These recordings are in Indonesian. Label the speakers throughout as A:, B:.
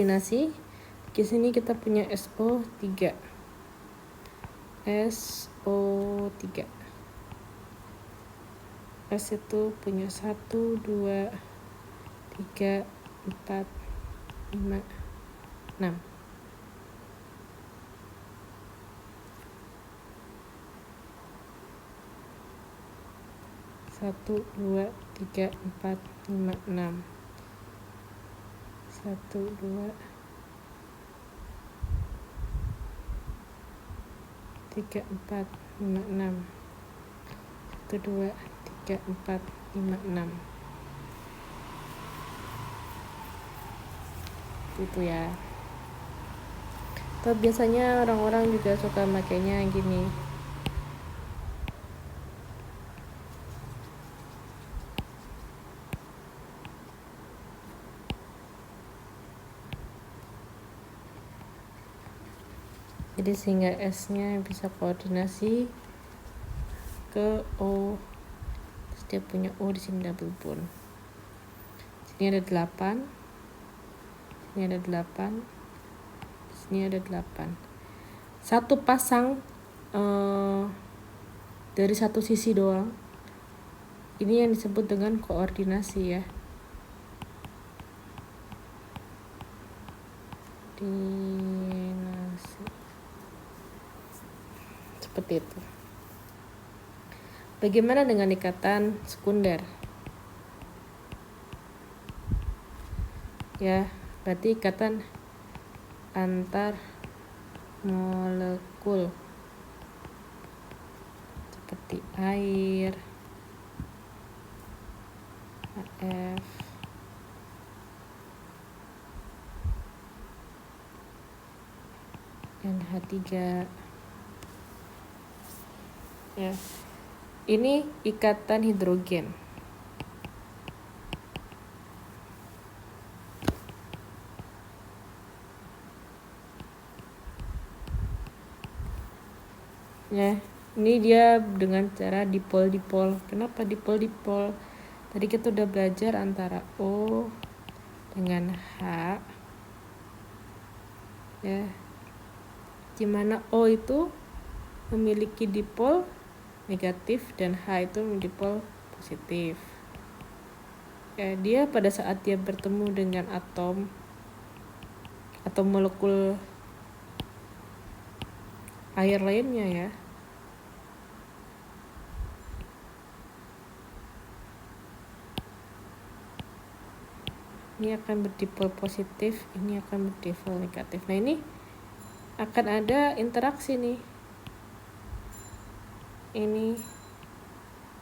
A: koordinasi. Di sini kita punya SO3. SO3. S itu punya 1, 2, 3, 4, 5, 6. Satu, dua, tiga, empat, lima, enam. 1, 2, 3, 4, 5, 6. 1, 2, 3, 4, 5, 6. Gitu ya. Atau biasanya orang-orang juga suka makainya gini. Jadi sehingga S-nya bisa koordinasi ke O. Terus dia punya O di sini double bond. Sini ada 8. Sini ada 8. Sini ada 8. Satu pasang dari satu sisi doang. Ini yang disebut dengan koordinasi ya. Koordinasi. Seperti itu. Bagaimana dengan ikatan sekunder? Ya, berarti ikatan antar molekul seperti air, HF, NH3. Ya. Ini ikatan hidrogen. Ya, ini dia dengan cara dipol-dipol. Kenapa dipol-dipol? Tadi kita udah belajar antara O dengan H. Ya. Dimana O itu memiliki dipol negatif dan H itu dipol positif. Ya, dia pada saat dia bertemu dengan atom atau molekul air lainnya ya, ini akan berdipol positif, ini akan berdipol negatif. Nah, ini akan ada interaksi nih. Ini.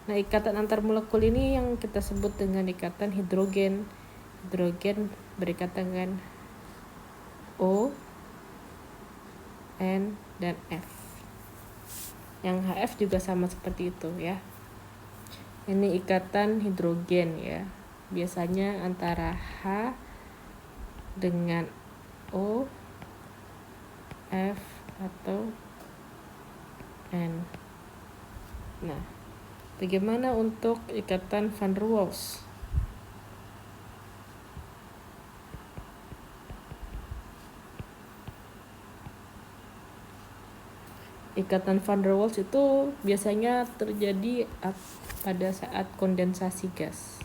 A: Nah, ikatan antar molekul ini yang kita sebut dengan ikatan hidrogen. Hidrogen berikatan dengan O, N, dan F. Yang HF juga sama seperti itu ya. Ini ikatan hidrogen ya. Biasanya antara H dengan O, F, atau N. Nah, bagaimana untuk ikatan van der Waals? Ikatan van der Waals itu biasanya terjadi pada saat kondensasi gas.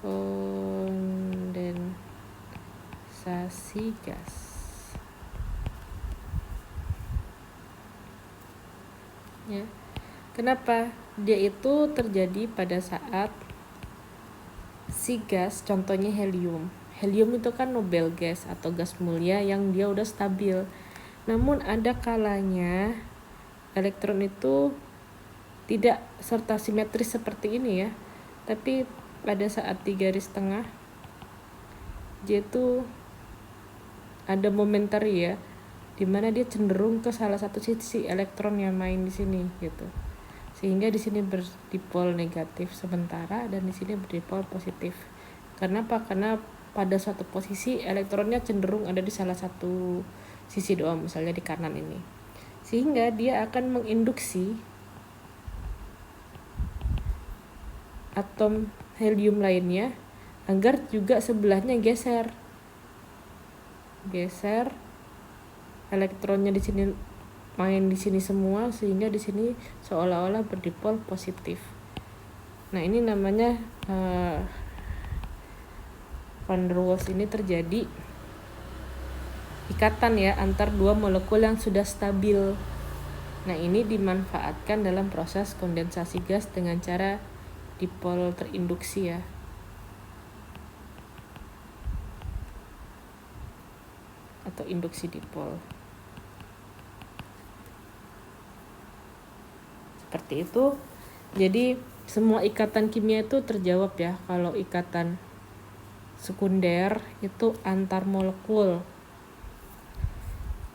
A: Kondensasi gas. Ya. Kenapa? Dia itu terjadi pada saat si gas, contohnya helium. Helium itu kan Nobel gas atau gas mulia yang dia udah stabil. Namun ada kalanya elektron itu tidak serta simetris seperti ini ya, tapi pada saat di garis tengah dia itu ada momentary ya, dimana dia cenderung ke salah satu sisi elektron yang main di sini gitu, sehingga di sini berdipol negatif sementara dan di sini berdipol positif. Kenapa? Karena pada suatu posisi elektronnya cenderung ada di salah satu sisi doang, misalnya di kanan ini, sehingga dia akan menginduksi atom helium lainnya agar juga sebelahnya geser. geser, elektronnya di sini main di sini semua, sehingga di sini seolah-olah berdipol positif. Nah, ini namanya van der Waals ini terjadi ikatan ya antar dua molekul yang sudah stabil. Nah, ini dimanfaatkan dalam proses kondensasi gas dengan cara dipol terinduksi ya. Atau induksi dipol. Seperti itu. Jadi semua ikatan kimia itu terjawab ya. Kalau ikatan sekunder itu antar molekul.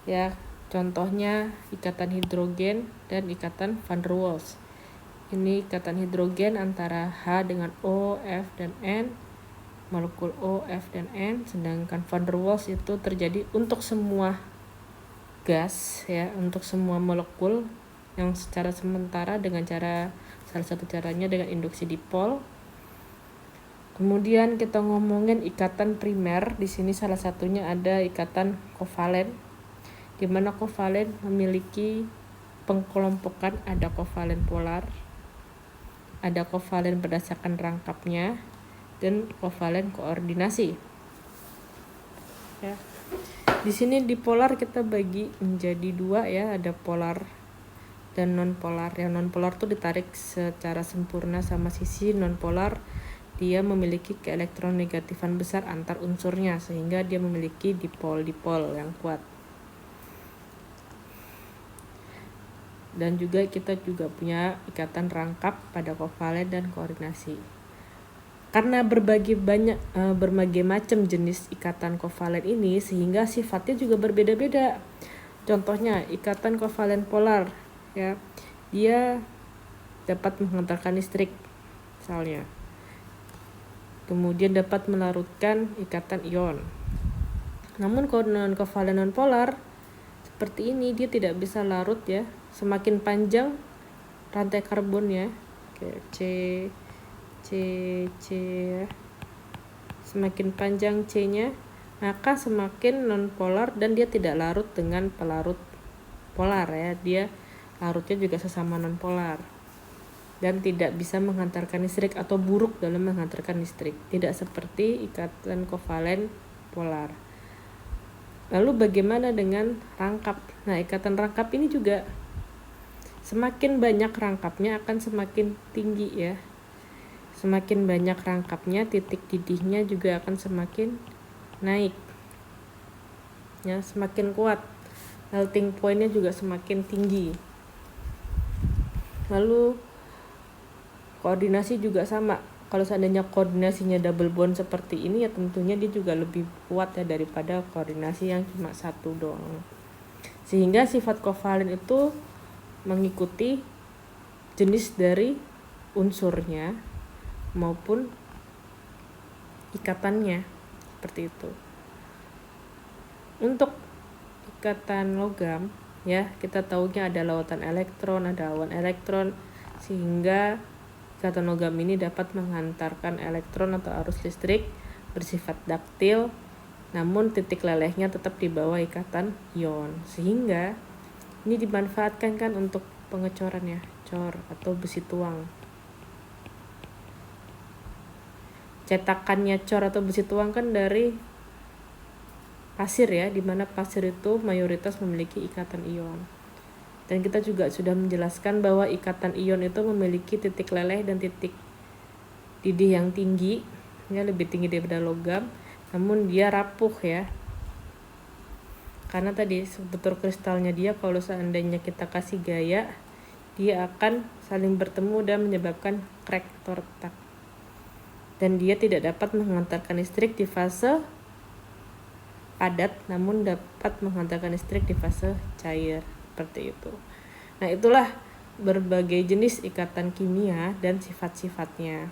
A: Ya, contohnya ikatan hidrogen dan ikatan van der Waals. Ini ikatan hidrogen antara H dengan O, F dan N, molekul O, F dan N. Sedangkan van der Waals itu terjadi untuk semua gas ya, untuk semua molekul yang secara sementara dengan cara, salah satu caranya dengan induksi dipol. Kemudian kita ngomongin ikatan primer. Di sini salah satunya ada ikatan kovalen, di mana kovalen memiliki pengkelompokan, ada kovalen polar, ada kovalen berdasarkan rangkapnya, dan kovalen koordinasi. Ya. Di sini dipolar kita bagi menjadi dua ya, ada polar dan non-polar. Yang non-polar tuh ditarik secara sempurna sama sisi, non-polar dia memiliki keelektronegatifan besar antar unsurnya sehingga dia memiliki dipol-dipol yang kuat. Dan juga kita juga punya ikatan rangkap pada kovalen dan koordinasi. Karena berbagai macam jenis ikatan kovalen ini sehingga sifatnya juga berbeda-beda. Contohnya ikatan kovalen polar ya, dia dapat menghantarkan listrik misalnya, kemudian dapat melarutkan ikatan ion. Namun kalau non-kovalen non-polar seperti ini dia tidak bisa larut ya, semakin panjang rantai karbonnya, kayak C ya, semakin panjang C-nya maka semakin non-polar dan dia tidak larut dengan pelarut polar ya, dia larutnya juga sesama non-polar dan tidak bisa menghantarkan listrik atau buruk dalam menghantarkan listrik, tidak seperti ikatan kovalen polar. Lalu bagaimana dengan rangkap? Nah, ikatan rangkap ini juga semakin banyak rangkapnya akan semakin tinggi ya. Semakin banyak rangkapnya, titik didihnya juga akan semakin naik ya, semakin kuat, melting point-nya juga semakin tinggi. Lalu koordinasi juga sama. Kalau seandainya koordinasinya double bond seperti ini ya tentunya dia juga lebih kuat ya daripada koordinasi yang cuma satu doang. Sehingga sifat kovalen itu mengikuti jenis dari unsurnya maupun ikatannya, seperti itu. Untuk ikatan logam ya, kita tahunya ada lautan elektron, ada awan elektron, sehingga ikatan logam ini dapat menghantarkan elektron atau arus listrik bersifat daktil, namun titik lelehnya tetap di bawah ikatan ion, sehingga ini dimanfaatkan kan untuk pengecoran ya, cor atau besi tuang. Cetakannya cor atau besi tuang kan dari pasir ya, dimana pasir itu mayoritas memiliki ikatan ion. Dan kita juga sudah menjelaskan bahwa ikatan ion itu memiliki titik leleh dan titik didih yang tinggi ya, lebih tinggi daripada logam, namun dia rapuh ya, karena tadi struktur kristalnya dia kalau seandainya kita kasih gaya dia akan saling bertemu dan menyebabkan crack atau retak, dan dia tidak dapat menghantarkan listrik di fase padat namun dapat menghantarkan listrik di fase cair, seperti itu. Nah, itulah berbagai jenis ikatan kimia dan sifat-sifatnya.